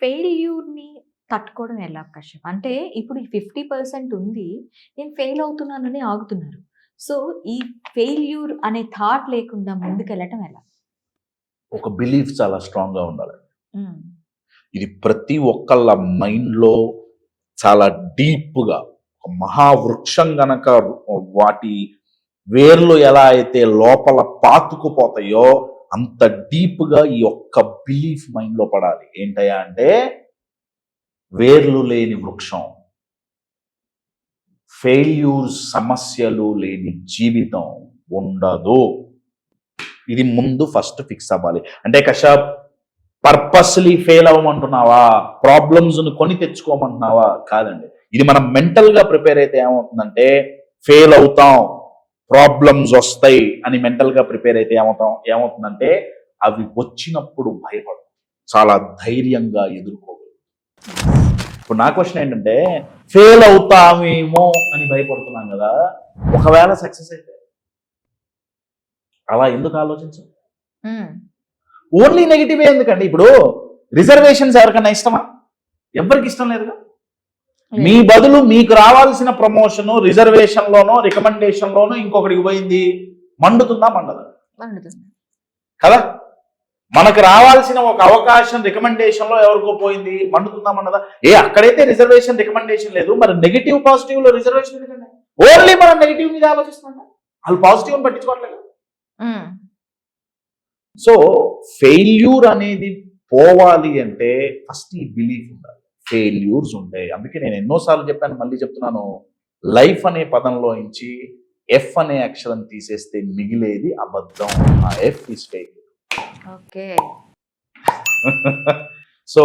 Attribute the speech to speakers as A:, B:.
A: ఫెయిల్యూర్‌ని తట్టుకోవడం ఎలా కష్టం? అంటే ఇప్పుడు ఈ 50% ఉంది. నేను ఫెయిల్ అవుతున్నానని ఆగుతున్నారు. సో, ఈ ఫెయిల్యూర్ అనే థాట్ లేకుండా ముందుకెళ్ళటం ఎలా?
B: ఒక బిలీఫ్ చాలా స్ట్రాంగ్‌గా ఉండాలి.
A: హ్మ్.
B: ఇది ప్రతి ఒక్కళ్ళ మైండ్‌లో చాలా డీప్‌గా ఒక మహావృక్షం గనక వాటి వేర్లు ఎలా అయితే లోపల పాతుకుపోతాయో అంత డీప్‌గా ఈ ఒక్క బిలీఫ్ మైండ్‌లో పడాలి. ఏంటయ్యా అంటే వేర్లు లేని వృక్షం, ఫెయిల్యూర్స్ సమస్యలు లేని జీవితం ఉండదు. ఇది ముందు ఫస్ట్ ఫిక్స్ అవ్వాలి. అంటే కశ్యప్ పర్పస్లీ ఫెయిల్ అవ్వమంటున్నావా, ప్రాబ్లమ్స్ ను కొని తెచ్చుకోమంటున్నావా? కాదండి. ఇది మనం మెంటల్ గా ప్రిపేర్ అయితే ఏమవుతుందంటే ఫెయిల్ అవుతాం, ప్రాబ్లమ్స్ వస్తాయి అని మెంటల్ గా ప్రిపేర్ అయితే ఏమవుతుందంటే అవి వచ్చినప్పుడు భయపడు, చాలా ధైర్యంగా ఎదుర్కోగలరు. ఇప్పుడు నా క్వశ్చన్ ఏంటంటే ఫెయిల్ అవుతామేమో అని భయపడుతున్నాం కదా, ఒకవేళ సక్సెస్ అయితే అలా ఎందుకు ఆలోచించు? ఓన్లీ నెగిటివ్ ఎందుకండి? ఇప్పుడు రిజర్వేషన్స్ ఎవరికైనా ఇష్టమా? ఎవరికి ఇష్టం లేదుగా. మీ బదులు మీకు రావాల్సిన ప్రమోషన్ రిజర్వేషన్ లోనో రికమెండేషన్ లోనో ఇంకొకటికి పోయింది, మండుతుందా మండదా? కదా. మనకు రావాల్సిన ఒక అవకాశం రికమెండేషన్ లో ఎవరికో పోయింది, మండుతుందా మండదా? అక్కడైతే రిజర్వేషన్ రికమెండేషన్ లేదు, మరి నెగిటివ్ పాజిటివ్ లో రిజర్వేషన్ ఎందుకండి? ఓన్లీ మనం నెగిటివ్ మీద ఆలోచిస్తున్నాం, వాళ్ళు పాజిటివ్ పట్టించుకోవట్లేదు. సో ఫెయిల్యూర్ అనేది పోవాలి అంటే ఫస్ట్ ఈ బిలీఫ్ ఉండాలి. ఫెయిల్యూర్స్ ఉంటాయి. అందుకే నేను ఎన్నోసార్లు చెప్పాను, మళ్ళీ చెప్తున్నాను, లైఫ్ అనే పదంలో నుంచి ఎఫ్ అనే అక్షరం తీసేస్తే మిగిలేది అబద్ధం. ఆ F is failure.
A: Okay.
B: So